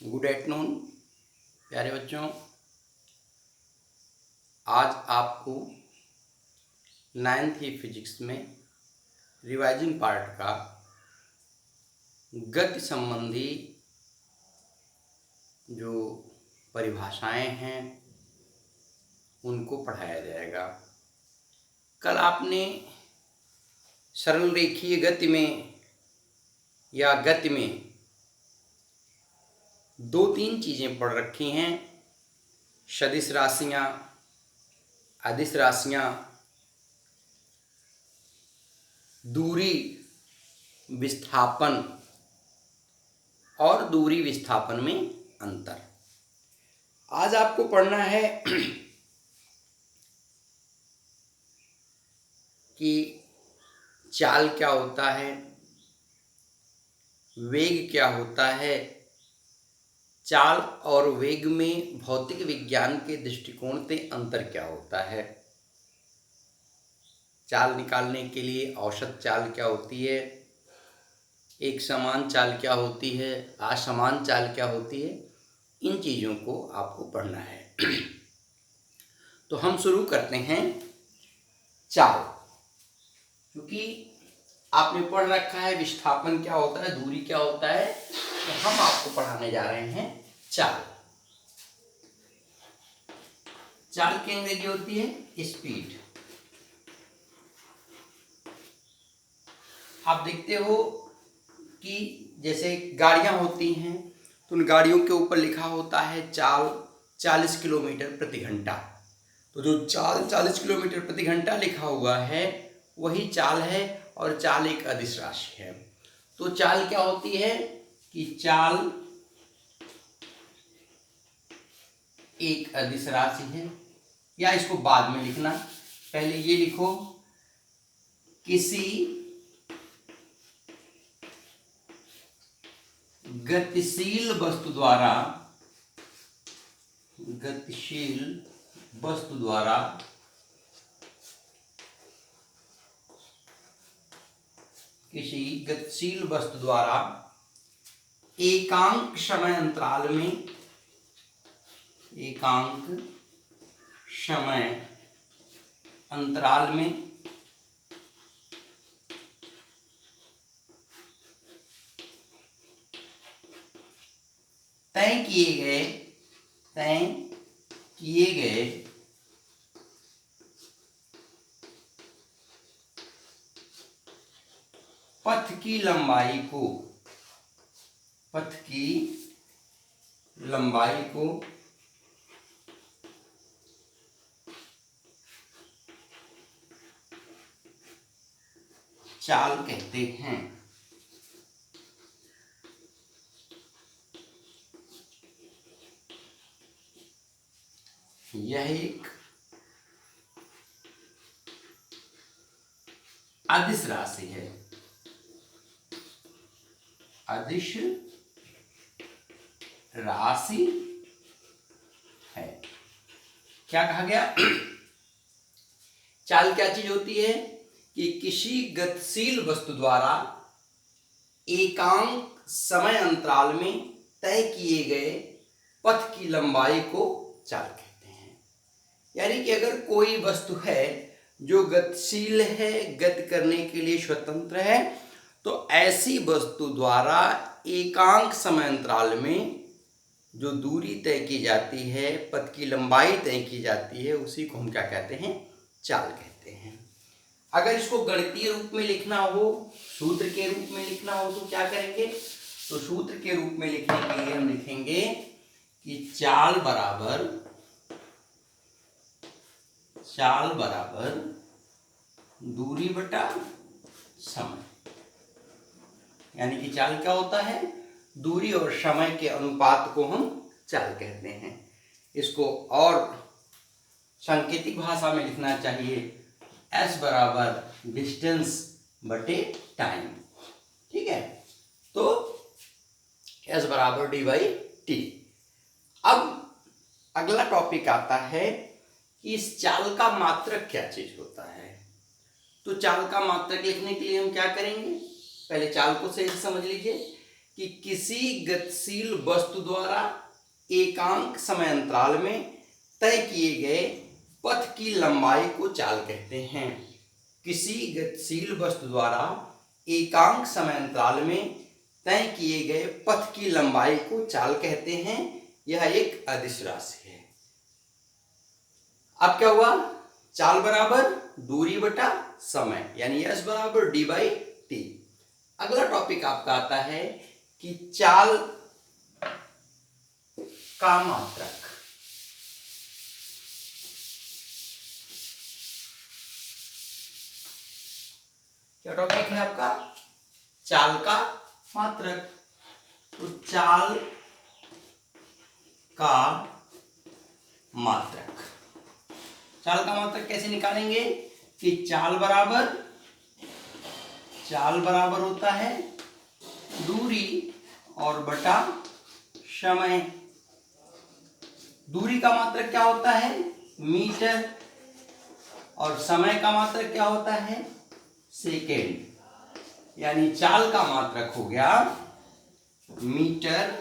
Good afternoon प्यारे बच्चों। आज आपको 9th फिजिक्स में रिवाइजिंग पार्ट का गति संबंधी जो परिभाषाएं हैं उनको पढ़ाया जाएगा। कल आपने सरल रेखीय गति में या गति में 2-3 चीज़ें पढ़ रखी हैं, सदिश राशियाँ, अदिश राशियाँ, दूरी विस्थापन और दूरी विस्थापन में अंतर। आज आपको पढ़ना है कि चाल क्या होता है, वेग क्या होता है, चाल और वेग में भौतिक विज्ञान के दृष्टिकोण से अंतर क्या होता है, चाल निकालने के लिए औसत चाल क्या होती है, एक समान चाल क्या होती है, असमान चाल क्या होती है, इन चीज़ों को आपको पढ़ना है। तो हम शुरू करते हैं चाल। क्योंकि आपने पढ़ रखा है विस्थापन क्या होता है, दूरी क्या होता है, तो हम आपको पढ़ाने जा रहे हैं चाल। चाल की अंग्रेजी होती है स्पीड। आप देखते हो कि जैसे गाड़ियां होती हैं तो उन गाड़ियों के ऊपर लिखा होता है चाल 40 किलोमीटर प्रति घंटा। तो जो चाल 40 किलोमीटर प्रति घंटा लिखा हुआ है वही चाल है, और चाल एक अदिश राशि है। तो चाल क्या होती है कि चाल एक अदिश राशि है, या इसको बाद में लिखना, पहले ये लिखो, किसी गतिशील वस्तु द्वारा किसी गतिशील वस्तु द्वारा एकांक समय अंतराल में तय किए गए पथ की लंबाई को चाल कहते हैं। यह एक अदिश राशि है। अदिश राशि है। क्या कहा गया? चाल क्या चीज होती है कि किसी गतिशील वस्तु द्वारा एकांक समय अंतराल में तय किए गए पथ की लंबाई को चाल कहते हैं। यानी कि अगर कोई वस्तु है जो गतिशील है, गति करने के लिए स्वतंत्र है, तो ऐसी वस्तु द्वारा एकांक समय अंतराल में जो दूरी तय की जाती है, पथ की लंबाई तय की जाती है, उसी को हम क्या कहते हैं? चाल कहते हैं। अगर इसको गणितीय रूप में लिखना हो, सूत्र के रूप में लिखना हो, तो क्या करेंगे? तो सूत्र के रूप में लिखने के लिए हम लिखेंगे कि चाल बराबर दूरी बटा समय। यानी कि चाल क्या होता है? दूरी और समय के अनुपात को हम चाल कहते हैं। इसको और सांकेतिक भाषा में लिखना चाहिए, S बराबर डिस्टेंस बटे टाइम। ठीक है, तो S बराबर d/t। अब अगला टॉपिक आता है कि इस चाल का मात्रक क्या चीज होता है। तो चाल का मात्रक लिखने के लिए हम क्या करेंगे? पहले चाल को सही से समझ लीजिए कि किसी गतिशील वस्तु द्वारा एकांक समय अंतराल में तय किए गए पथ की लंबाई को चाल कहते हैं। किसी गतिशील वस्तु द्वारा एकांक समय अंतराल में तय किए गए पथ की लंबाई को चाल कहते हैं। यह एक अदिश राशि है। अब क्या हुआ? चाल बराबर दूरी बटा समय, यानी s बराबर d/t। अगला टॉपिक आपका आता है कि चाल का मात्रक। क्या टॉपिक है आपका? चाल का मात्रक। तो चाल का मात्रक, चाल का मात्रक कैसे निकालेंगे कि चाल बराबर होता है दूरी और बटा समय। दूरी का मात्रक क्या होता है? मीटर। और समय का मात्रक क्या होता है? सेकेंड। यानी चाल का मात्रक हो गया मीटर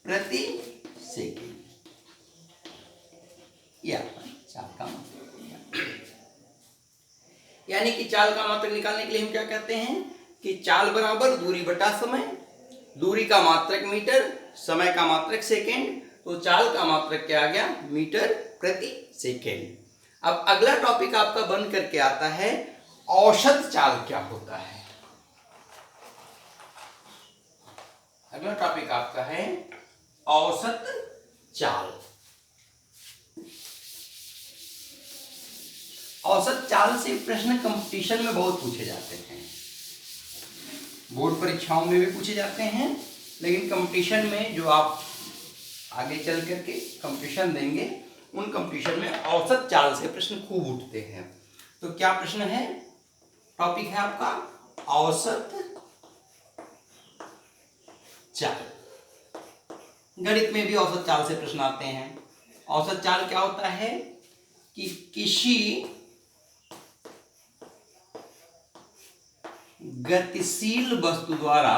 प्रति सेकेंड। यह चाल का मात्रक। यानी कि चाल का मात्रक निकालने के लिए हम क्या कहते हैं कि चाल बराबर दूरी बटा समय। दूरी का मात्रक मीटर, समय का मात्रक सेकेंड, तो चाल का मात्रक क्या आ गया? मीटर प्रति सेकेंड। अब अगला टॉपिक आपका बन करके आता है औसत चाल क्या होता है। अगला टॉपिक आपका है औसत चाल। औसत चाल से प्रश्न कंपटीशन में बहुत पूछे जाते हैं, बोर्ड परीक्षाओं में भी पूछे जाते हैं, लेकिन कंपटीशन में जो आप आगे चल करके कंपटीशन देंगे उन कंपटीशन में औसत चाल से प्रश्न खूब उठते हैं। तो क्या प्रश्न है? टॉपिक है आपका औसत चाल। गणित में भी औसत चाल से प्रश्न आते हैं। औसत चाल क्या होता है कि किसी गतिशील वस्तु द्वारा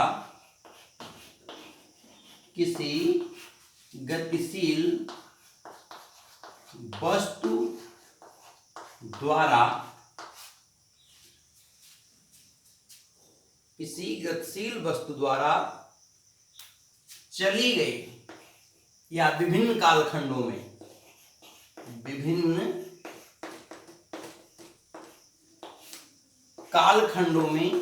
चली गई या विभिन्न कालखंडों में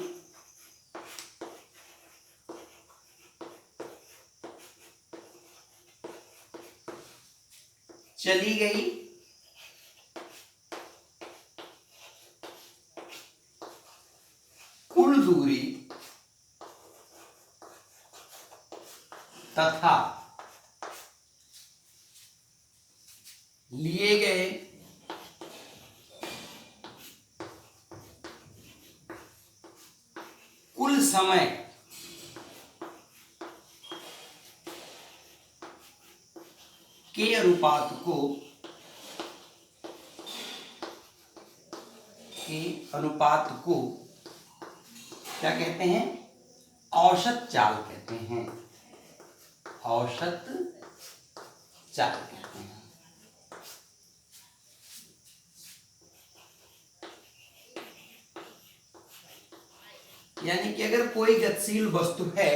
चली गई कुल दूरी तथा लिए गए कुल समय के अनुपात को क्या कहते हैं? औसत चाल कहते हैं। औसत चाल कहते हैं। यानी कि अगर कोई गतिशील वस्तु है,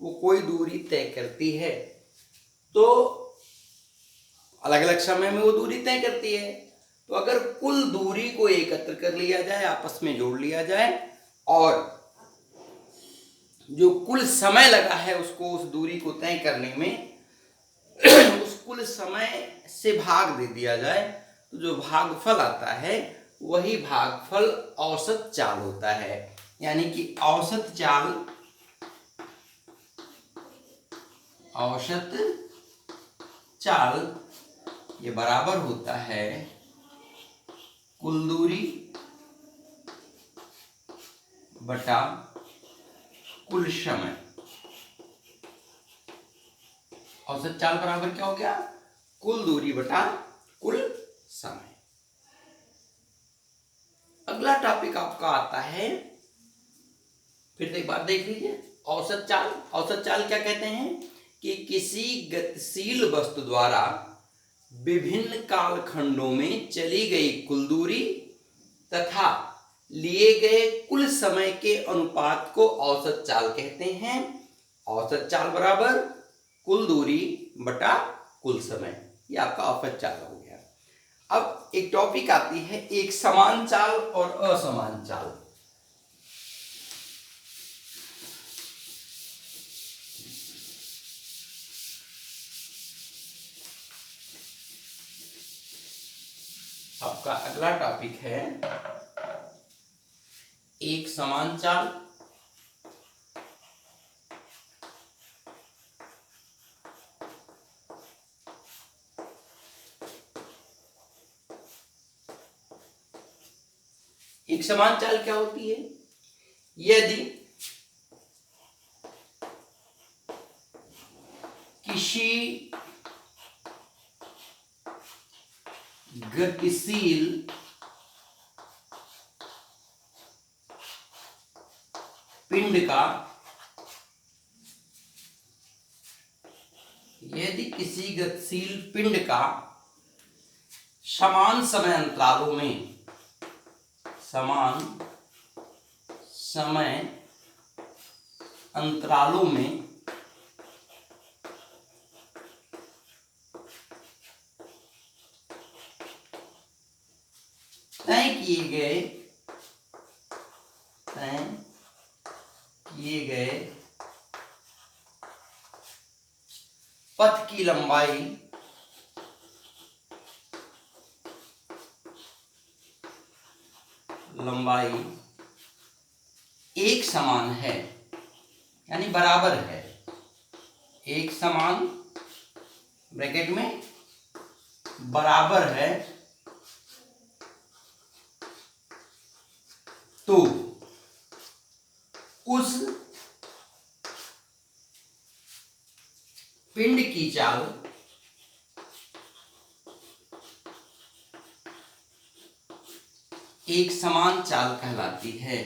वो कोई दूरी तय करती है, तो अलग अलग समय में वो दूरी तय करती है। तो अगर कुल दूरी को एकत्र कर लिया जाए, आपस में जोड़ लिया जाए, और जो कुल समय लगा है उसको उस दूरी को तय करने में उस कुल समय से भाग दे दिया जाए, तो जो भागफल आता है वही भागफल औसत चाल होता है। यानी कि औसत चाल ये बराबर होता है कुल दूरी बटा कुल समय। औसत चाल बराबर क्या हो गया? कुल दूरी बटा कुल समय। अगला टॉपिक आपका आता है फिर से एक बार देख लीजिए, औसत चाल। औसत चाल क्या कहते हैं कि किसी गतिशील वस्तु द्वारा विभिन्न कालखंडों में चली गई कुल दूरी तथा लिए गए कुल समय के अनुपात को औसत चाल कहते हैं। औसत चाल बराबर कुल दूरी बटा कुल समय, ये आपका औसत चाल हो गया। अब एक टॉपिक आती है एक समान चाल और असमान चाल। आपका अगला टॉपिक है एक समान चाल एक समान चाल क्या होती है? यदि किसी गतिशील पिंड का समान समय अंतरालों में तय किए गए पथ की लंबाई एक समान है, यानी बराबर है। एक समान ब्रैकेट में बराबर है तो उस पिंड की चाल एक समान चाल कहलाती है।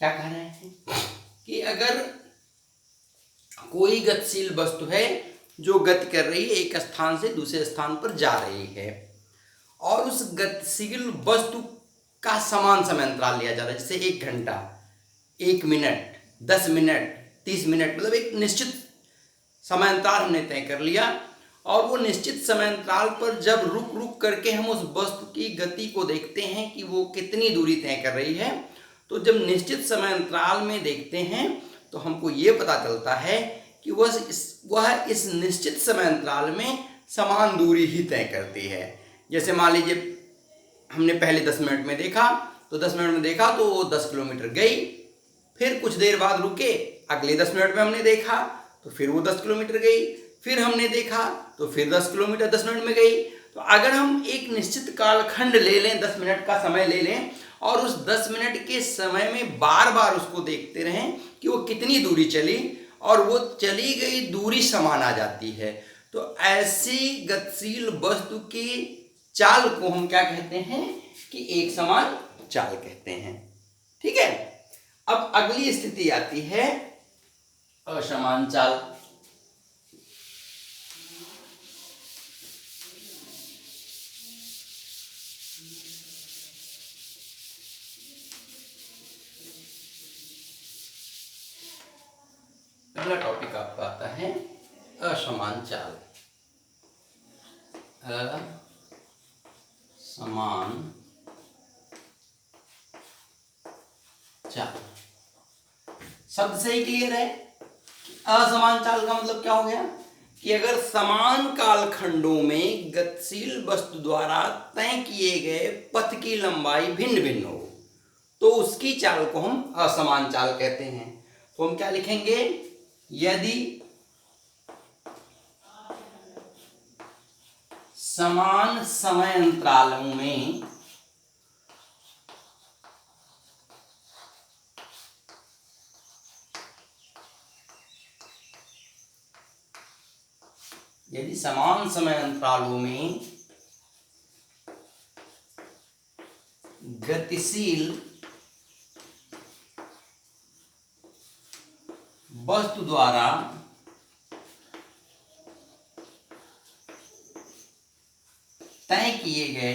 क्या कह रहे हैं कि अगर कोई गतिशील वस्तु है जो गति कर रही है, एक स्थान से दूसरे स्थान पर जा रही है, और उस गतिशील वस्तु का समान समय अंतराल लिया जा रहा है, जैसे 1 घंटा, 1 मिनट, 10 मिनट, 30 मिनट, मतलब एक निश्चित समय अंतराल हमने तय कर लिया, और वो निश्चित समय अंतराल पर जब रुक रुक करके हम उस वस्तु की गति को देखते हैं कि वो कितनी दूरी तय कर रही है, तो जब निश्चित समय अंतराल में देखते हैं तो हमको ये पता चलता है कि वह इस निश्चित समय अंतराल में समान दूरी ही तय करती है। जैसे मान लीजिए हमने पहले 10 मिनट में देखा, तो 10 मिनट में देखा तो वो 10 किलोमीटर गई, फिर कुछ देर बाद रुके, अगले 10 मिनट में हमने देखा तो फिर वो 10 किलोमीटर गई, फिर हमने देखा तो फिर 10 किलोमीटर 10 मिनट में गई। तो अगर हम एक निश्चित कालखंड ले लें, 10 मिनट का समय ले लें, और उस 10 मिनट के समय में बार बार उसको देखते रहें कि वो कितनी दूरी चली, और वो चली गई दूरी समान आ जाती है, तो ऐसी गतिशील वस्तु की चाल को हम क्या कहते हैं कि एक समान चाल कहते हैं। ठीक है। अब अगली स्थिति आती है असमान चाल। अगला टॉपिक आपका आता है असमान चाल। असमान चाल शब्द से ही क्लियर है। असमान चाल का मतलब क्या हो गया कि अगर समान कालखंडों में गतिशील वस्तु द्वारा तय किए गए पथ की लंबाई भिन्न भिन्न हो तो उसकी चाल को हम असमान चाल कहते हैं। तो हम क्या लिखेंगे, यदि समान समय अंतरालों में यदि समान समय अंतरालों में गतिशील वस्तु द्वारा तय किए गए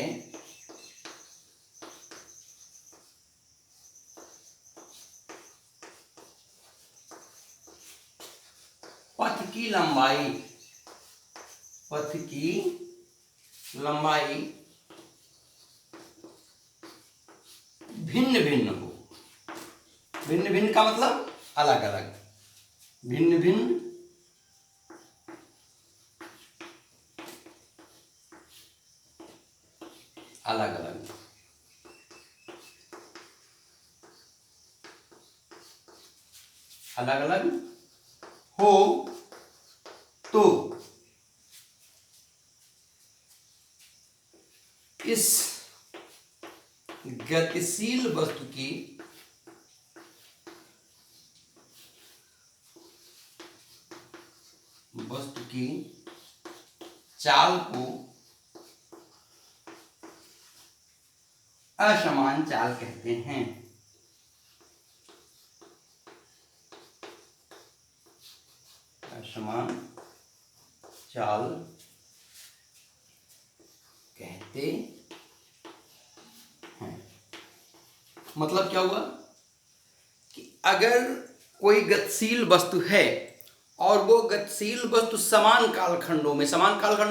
पथ की लंबाई भिन्न भिन्न हो। भिन्न भिन्न का मतलब अलग अलग, भिन्न भिन्न अलग अलग अलग अलग हो तो इस गतिशील वस्तु की चाल को असमान चाल कहते हैं। असमान चाल कहते हैं। मतलब क्या हुआ कि अगर कोई गतिशील वस्तु है और वो गतिशील वस्तु समान कालखंडों में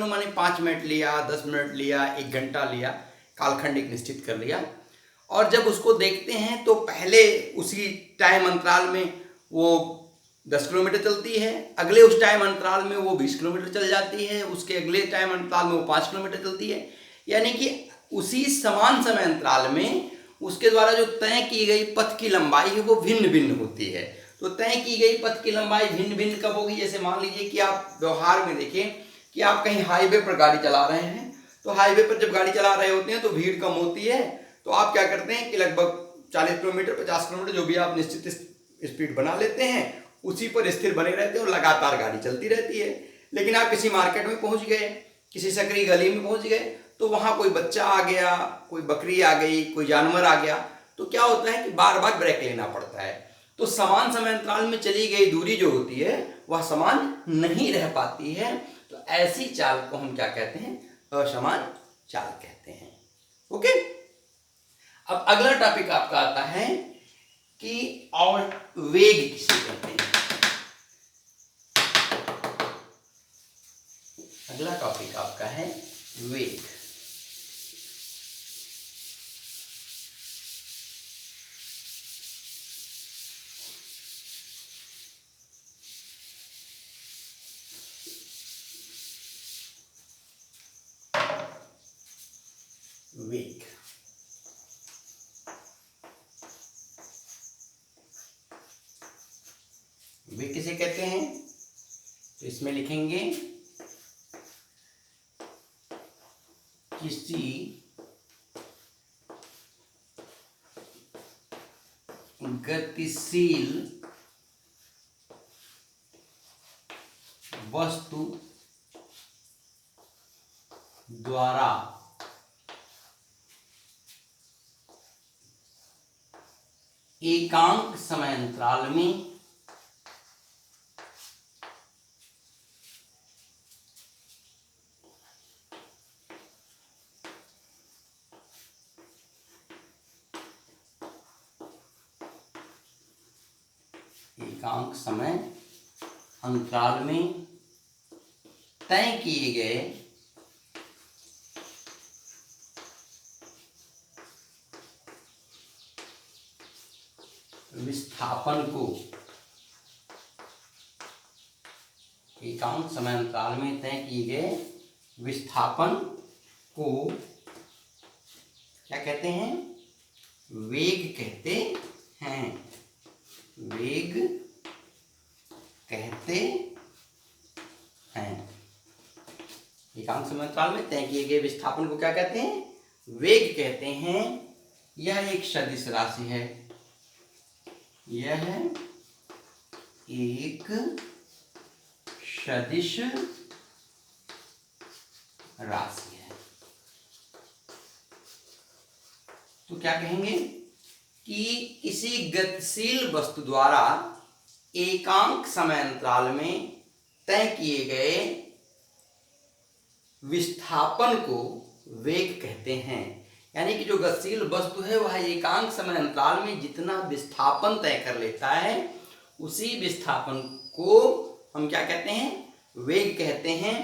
माने 5 मिनट लिया, 10 मिनट लिया, 1 घंटा लिया, कालखंड एक निश्चित कर लिया, और जब उसको देखते हैं तो पहले उसी टाइम अंतराल में वो 10 किलोमीटर चलती है, अगले उस टाइम अंतराल में वो 20 किलोमीटर चल जाती है, उसके अगले टाइम अंतराल में वो 5 किलोमीटर चलती है। यानी कि उसी समान समय अंतराल में उसके द्वारा जो तय की गई पथ की लंबाई है वो भिन्न भिन्न होती है। तो तय की गई पथ की लंबाई भिन्न भिन्न कब होगी? जैसे मान लीजिए कि आप व्यवहार में देखें कि आप कहीं हाईवे पर गाड़ी चला रहे हैं, तो हाईवे पर जब गाड़ी चला रहे होते हैं तो भीड़ कम होती है, तो आप क्या करते हैं कि लगभग 40 किलोमीटर 50 किलोमीटर जो भी आप निश्चित स्पीड बना लेते हैं उसी पर स्थिर बने रहते हैं और लगातार गाड़ी चलती रहती है। लेकिन आप किसी मार्केट में पहुंच गए, किसी सकरी गली में पहुंच गए, तो वहां कोई बच्चा आ गया, कोई बकरी आ गई, कोई जानवर आ गया, तो क्या होता है कि बार बार ब्रेक लेना पड़ता है। तो समान समय अंतराल में चली गई दूरी जो होती है वह समान नहीं रह पाती है। तो ऐसी चाल को हम क्या कहते हैं? असमान चाल कहते हैं। ओके, अब अगला टॉपिक आपका आता है कि और वेग किसे कहते हैं। अगला टॉपिक आपका है वेग। वेग वेग किसे कहते हैं? तो इसमें लिखेंगे किसी गतिशील वस्तु द्वारा एकांक समय अंतराल में तय किए गए विस्थापन को एकांक समय अंतराल में तय किए गए विस्थापन को क्या कहते हैं? वेग कहते हैं। वेग कहते हैं। एकांक समय अंतराल में तय किए गए विस्थापन को क्या कहते हैं? वेग कहते हैं। यह एक सदिश राशि है। यह एक सदिश राशि है। तो क्या कहेंगे कि किसी गतिशील वस्तु द्वारा एकांक समय अंतराल में तय किए गए विस्थापन को वेग कहते हैं। यानी कि जो गतिशील वस्तु है वह एकांक समय अंतराल में जितना विस्थापन तय कर लेता है उसी विस्थापन को हम क्या कहते हैं, वेग कहते हैं।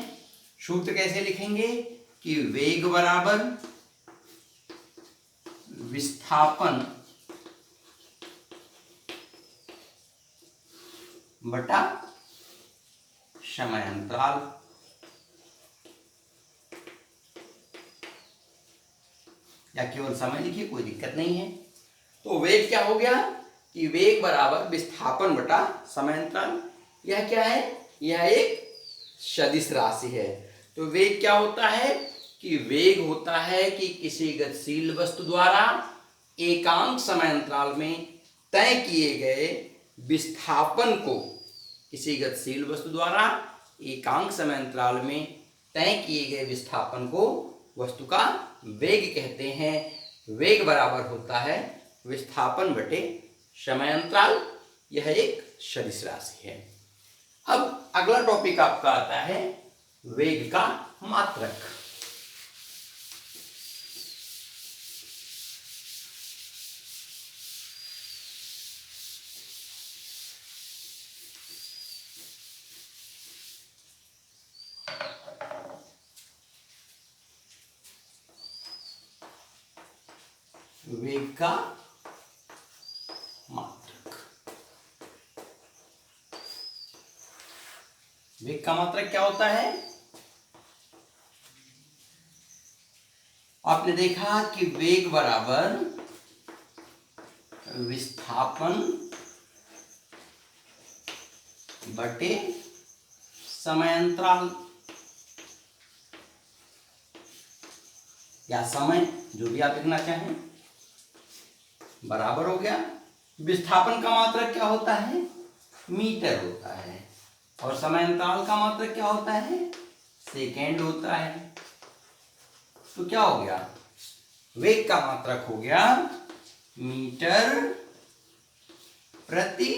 सूत्र कैसे लिखेंगे कि वेग बराबर विस्थापन बटा समय अंतराल। या केवल समय लिखिए, कोई दिक्कत नहीं है। तो वेग क्या हो गया कि वेग बराबर विस्थापन बटा समय अंतराल। यह क्या है, यह एक सदिश राशि है। तो वेग क्या होता है कि वेग होता है कि किसी गतिशील वस्तु द्वारा एकांक समय अंतराल में तय किए गए विस्थापन को, किसी गतिशील वस्तु द्वारा एकांक समय अंतराल में तय किए गए विस्थापन को वस्तु का वेग कहते हैं। वेग बराबर होता है विस्थापन बटे समय अंतराल। यह एक सदिश राशि है। अब अगला टॉपिक आपका आता है वेग का मात्रक। वेग का मात्रक। वेग का मात्रक क्या होता है? आपने देखा कि वेग बराबर विस्थापन बटे समय अंतराल या समय, जो भी आप लिखना चाहें, बराबर हो गया। विस्थापन का मात्रक क्या होता है? मीटर होता है। और समय अंतराल का मात्रक क्या होता है? सेकेंड होता है। तो क्या हो गया? वेग का मात्रक हो गया मीटर प्रति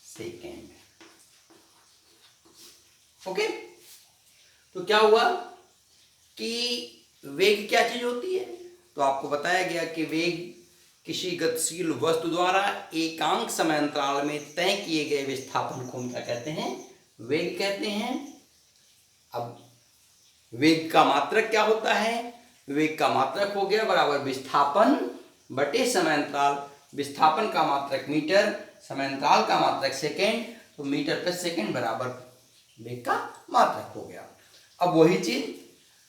सेकेंड। ओके, तो क्या हुआ कि वेग क्या चीज होती है? तो आपको बताया गया कि वेग किसी गतिशील वस्तु द्वारा एकांक समय अंतराल में तय किए गए विस्थापन को हम क्या कहते हैं? वेग कहते हैं। अब वेग का मात्रक क्या होता है? वेग का मात्रक हो गया बराबर विस्थापन बटे समय अंतराल। विस्थापन का मात्रक मीटर, समय अंतराल का मात्रक सेकेंड, तो मीटर प्रति सेकेंड बराबर वेग का मात्रक हो गया। अब वही चीज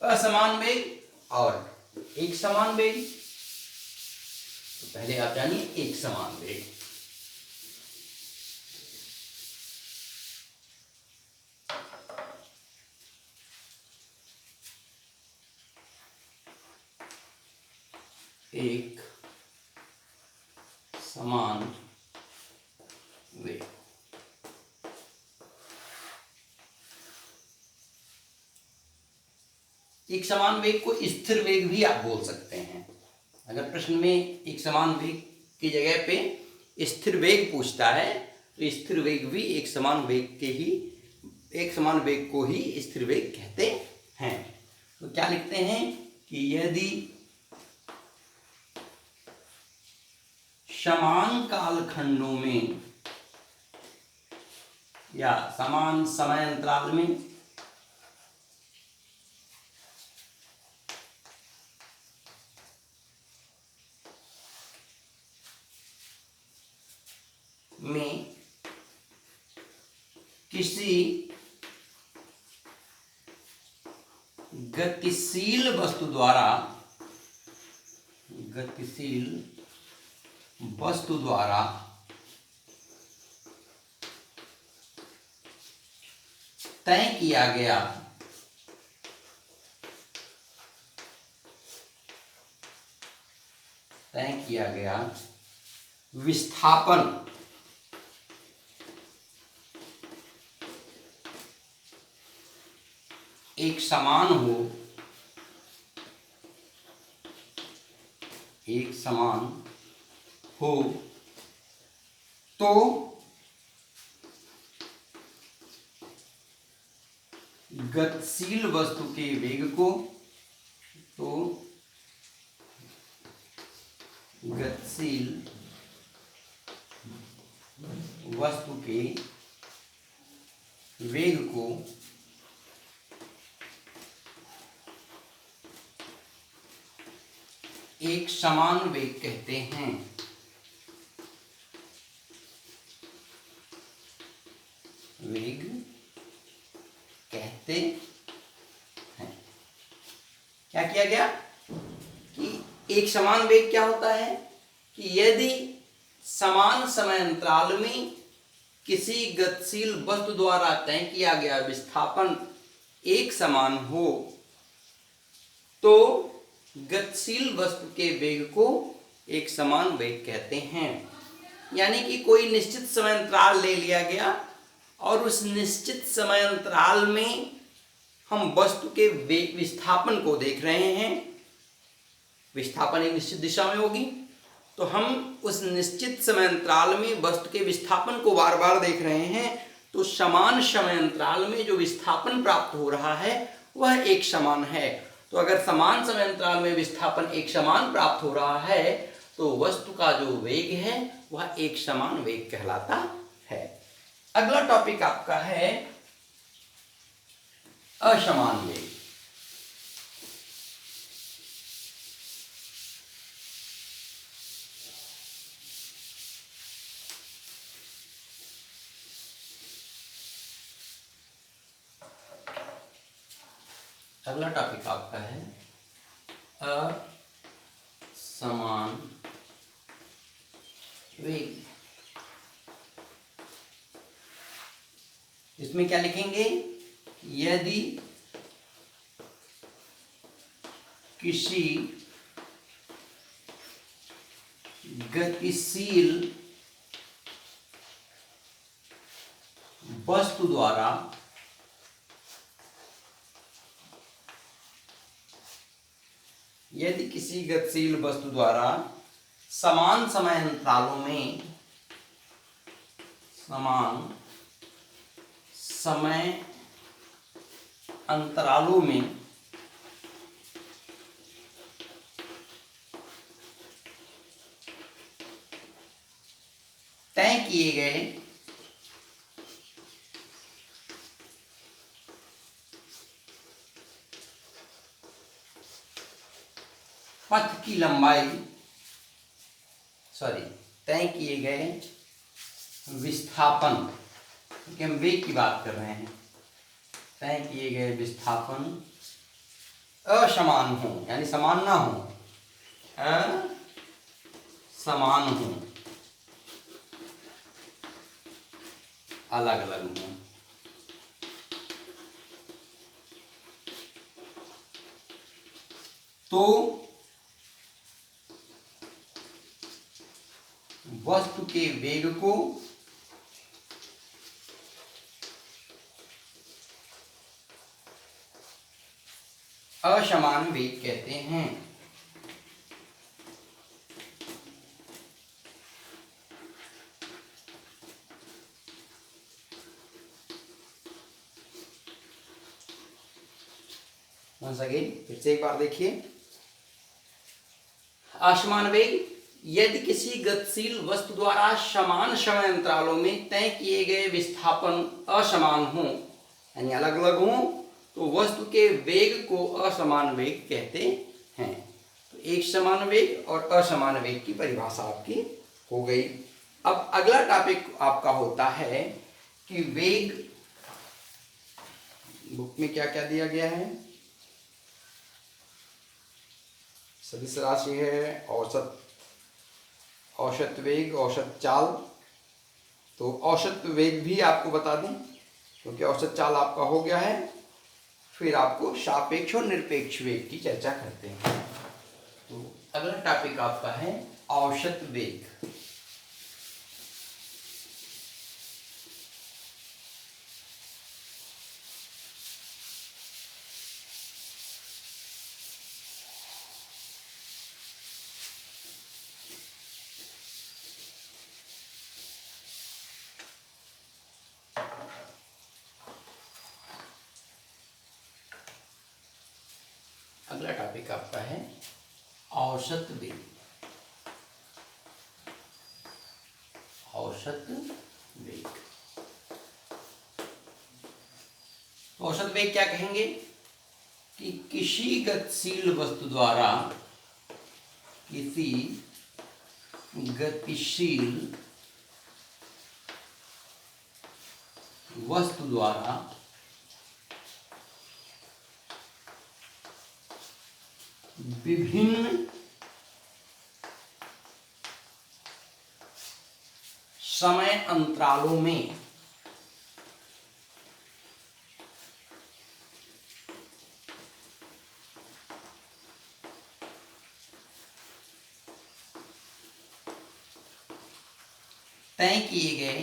असमान वेग और एक समान वेग। तो पहले आप जानिए एक समान वेग। एक समान वेग। एक समान वेग को स्थिर वेग भी आप बोल सकते हैं। अगर प्रश्न में एक समान वेग की जगह पे स्थिर वेग पूछता है तो स्थिर वेग भी एक समान वेग के ही, एक समान वेग को ही स्थिर वेग कहते हैं। तो क्या लिखते हैं कि यदि समान कालखंडों में या समान समय अंतराल में किसी गतिशील वस्तु द्वारा तय किया गया विस्थापन एक समान हो, एक समान हो तो गतिशील वस्तु के वेग को, तो गतिशील वस्तु के वेग को एक समान वेग कहते हैं। वेग कहते हैं। क्या किया गया कि एक समान वेग क्या होता है कि यदि समान समय अंतराल में किसी गतिशील वस्तु द्वारा तय किया गया विस्थापन एक समान हो तो गतिशील वस्तु के वेग को एक समान वेग कहते हैं। यानी कि कोई निश्चित समय अंतराल ले लिया गया और उस निश्चित समय अंतराल में हम वस्तु के वेग विस्थापन को देख रहे हैं। विस्थापन एक निश्चित दिशा में होगी तो हम उस निश्चित समय अंतराल में वस्तु के विस्थापन को बार बार देख रहे हैं, तो समान समय अंतराल में जो विस्थापन प्राप्त हो रहा है वह एक समान है। तो अगर समान समय अंतराल में विस्थापन एक समान प्राप्त हो रहा है तो वस्तु का जो वेग है वह एक समान वेग कहलाता है। अगला टॉपिक आपका है असमान वेग। अगला टॉपिक आपका है असमान वेग। इसमें क्या लिखेंगे? यदि किसी गतिशील वस्तु द्वारा समान समय अंतरालों में तय किए गए पथ की लंबाई तय किए गए विस्थापन, क्योंकि हम वेग की बात कर रहे हैं, तय किए गए विस्थापन असमान हो, यानी समान ना हो, असमान हो, अलग अलग हो, तो वस्तु के वेग को असमान वेग कहते हैं। once again फिर से एक बार देखिए, असमान वेग यदि किसी गतिशील वस्तु द्वारा समान समय अंतरालों में तय किए गए विस्थापन असमान हो, यानी अलग अलग हो, तो वस्तु के वेग को असमान वेग कहते हैं। तो एक समान वेग और असमान वेग की परिभाषा आपकी हो गई। अब अगला टॉपिक आपका होता है कि वेग, बुक में क्या क्या दिया गया है? सदिश राशि है, औसत वेग, औसत चाल। तो औसत वेग भी आपको बता दें क्योंकि औसत चाल आपका हो गया है। फिर आपको सापेक्ष और निरपेक्ष वेग की चर्चा करते हैं। तो अगला टॉपिक आपका है औसत वेग। अगला टॉपिक आपका है औसत वेग। औसत वेग, औसत वेग क्या कहेंगे कि किसी गतिशील वस्तु द्वारा, किसी गतिशील वस्तु द्वारा विभिन्न समय अंतरालों में तय किए गए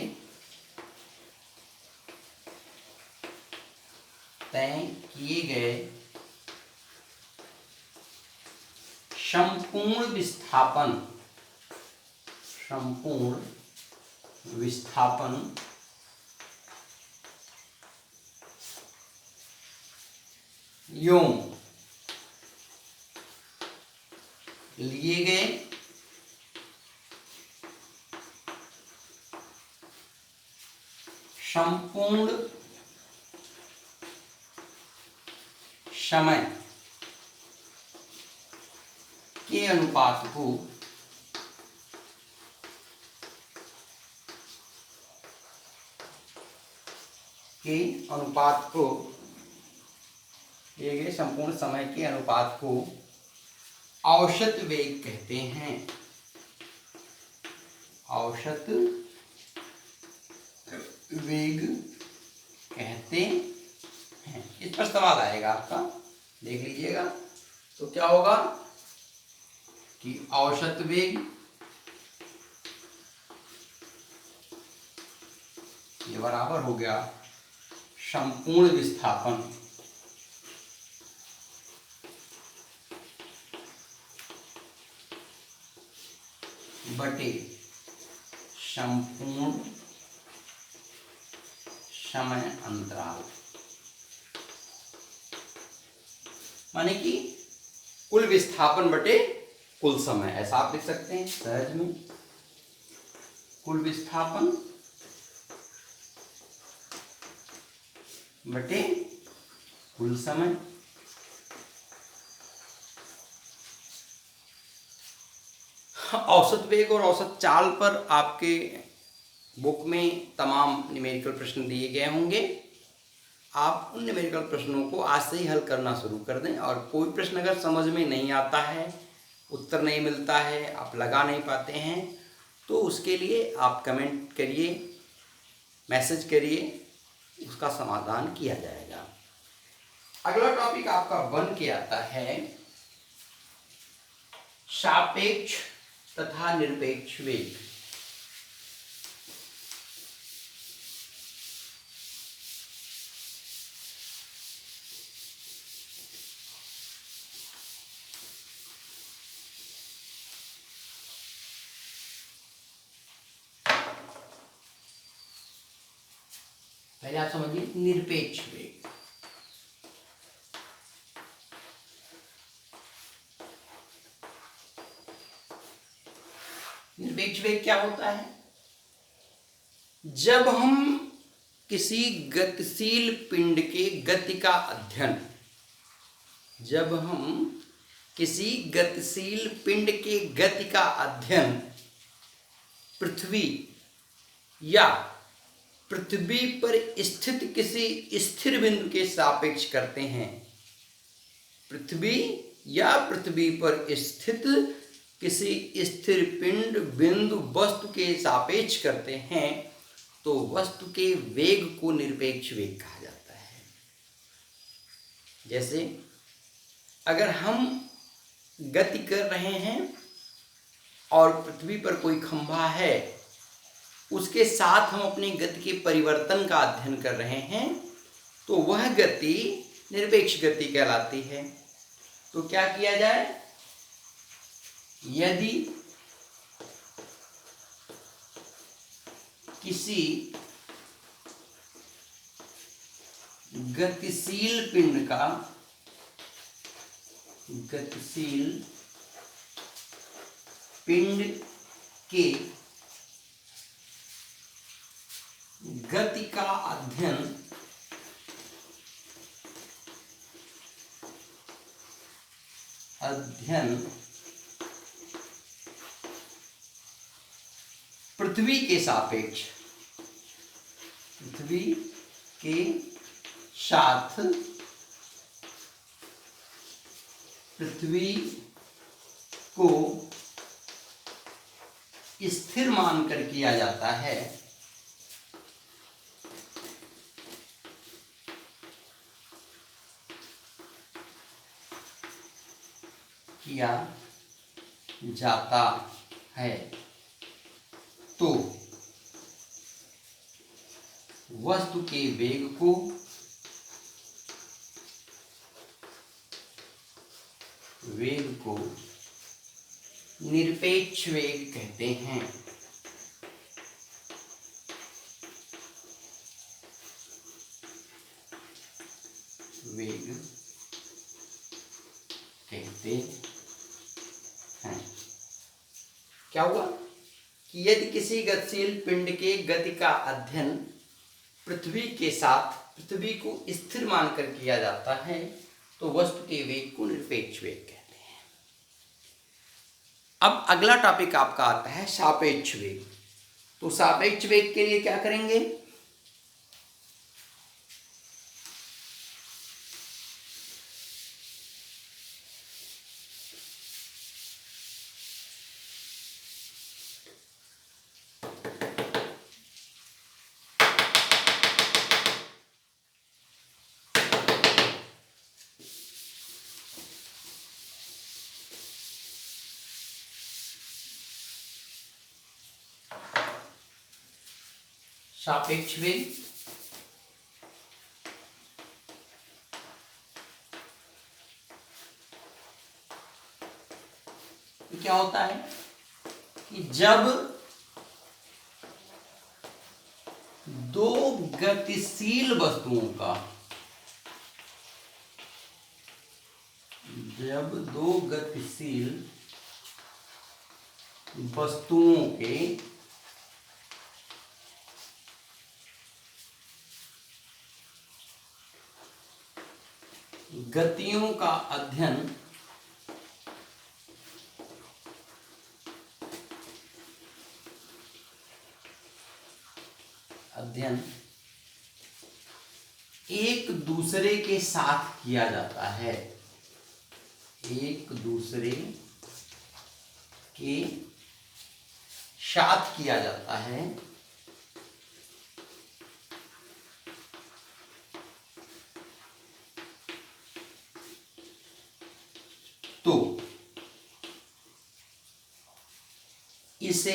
संपूर्ण विस्थापन एवं लिए गए संपूर्ण समय के अनुपात को दिए गए संपूर्ण समय के अनुपात को औसत वेग कहते हैं। औसत वेग कहते हैं। इस पर सवाल आएगा आपका, देख लीजिएगा। तो क्या होगा कि औसत वेग ये बराबर हो गया संपूर्ण विस्थापन बटे संपूर्ण समय अंतराल, माने कि कुल विस्थापन बटे कुल समय, ऐसा आप लिख सकते हैं सहज में। कुल विस्थापन बटे कुल समय। औसत वेग और औसत चाल पर आपके बुक में तमाम न्यूमेरिकल प्रश्न दिए गए होंगे। आप उन न्यूमेरिकल प्रश्नों को आज से ही हल करना शुरू कर दें, और कोई प्रश्न अगर समझ में नहीं आता है, उत्तर नहीं मिलता है, आप लगा नहीं पाते हैं, तो उसके लिए आप कमेंट करिए, मैसेज करिए, उसका समाधान किया जाएगा। अगला टॉपिक आपका बन के आता है सापेक्ष तथा निरपेक्ष वेग। पहले आप समझिए निरपेक्ष वेग। निरपेक्ष वेग क्या होता है? जब हम किसी गतिशील पिंड के गति का अध्ययन, जब हम किसी गतिशील पिंड के गति का अध्ययन पृथ्वी या पृथ्वी पर स्थित किसी स्थिर बिंदु के सापेक्ष करते हैं, पृथ्वी या पृथ्वी पर स्थित किसी स्थिर पिंड बिंदु वस्तु के सापेक्ष करते हैं, तो वस्तु के वेग को निरपेक्ष वेग कहा जाता है। जैसे अगर हम गति कर रहे हैं और पृथ्वी पर कोई खंभा है, उसके साथ हम अपनी गति के परिवर्तन का अध्ययन कर रहे हैं, तो वह गति निरपेक्ष गति कहलाती है। तो क्या किया जाए? यदि किसी गतिशील पिंड का गतिशील पिंड के गति का अध्ययन पृथ्वी के सापेक्ष, पृथ्वी के साथ पृथ्वी को स्थिर मानकर किया जाता है, किया जाता है, तो वस्तु के वेग को निरपेक्ष वेग कहते हैं। वेग कहते हैं। क्या हुआ कि यदि किसी गतिशील पिंड के गति का अध्ययन पृथ्वी के साथ पृथ्वी को स्थिर मानकर किया जाता है, तो वस्तु के वेग को निरपेक्ष वेग कहते हैं। अब अगला टॉपिक आपका आता है सापेक्ष वेग। तो सापेक्ष वेग के लिए क्या करेंगे? सापेक्ष वेग क्या होता है कि जब दो गतिशील वस्तुओं का, जब दो गतिशील वस्तुओं के गतियों का अध्ययन एक दूसरे के साथ किया जाता है, एक दूसरे के साथ किया जाता है, तो इसे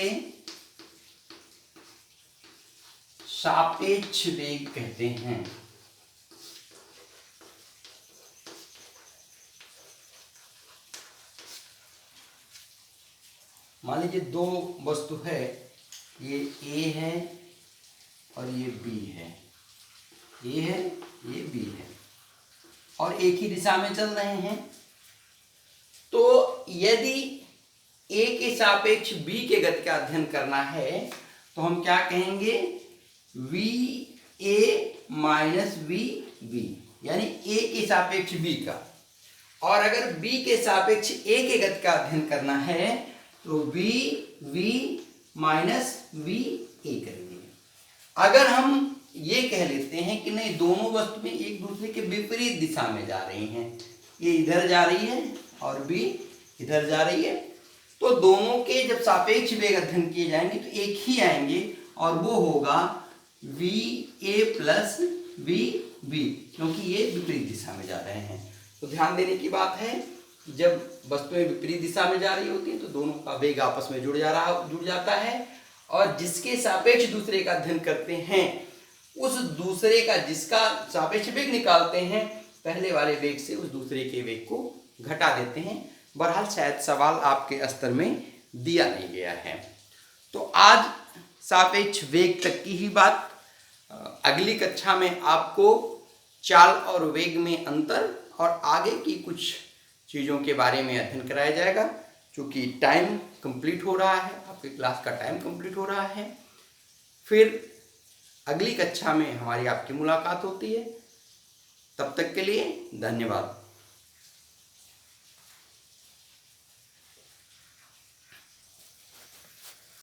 सापेक्ष वेग कहते हैं। मान लीजिए दो वस्तु है, ये A है और ये B है, A है ये B है, और एक ही दिशा में चल रहे हैं। तो यदि A के सापेक्ष B के गति का अध्ययन करना है तो हम क्या कहेंगे? VA माइनस VB, यानी A के सापेक्ष B का। और अगर B के सापेक्ष A के गति का अध्ययन करना है तो VV माइनस VA करेंगे। अगर हम ये कह लेते हैं कि नहीं, दोनों वस्तुएं एक दूसरे के विपरीत दिशा में जा रही हैं, ये इधर जा रही है और B इधर जा रही है, तो दोनों के जब सापेक्ष वेग अध्ययन किए जाएंगे तो एक ही आएंगे, और वो होगा VA प्लस VB, क्योंकि ये विपरीत दिशा में जा रहे हैं। तो ध्यान देने की बात है, जब वस्तुएं विपरीत दिशा में जा रही होती हैं तो दोनों का वेग आपस में जुड़ जाता है, और जिसके सापेक्ष दूसरे का अध्ययन करते हैं उस दूसरे का, जिसका सापेक्ष वेग निकालते हैं, पहले वाले वेग से उस दूसरे के वेग को घटा देते हैं। बहरहाल शायद सवाल आपके स्तर में दिया नहीं गया है। तो आज सापेक्ष वेग तक की ही बात। अगली कक्षा में आपको चाल और वेग में अंतर और आगे की कुछ चीज़ों के बारे में अध्ययन कराया जाएगा। चूँकि टाइम कंप्लीट हो रहा है, आपकी क्लास का टाइम कंप्लीट हो रहा है। फिर अगली कक्षा में हमारी आपकी मुलाकात होती है। तब तक के लिए धन्यवाद।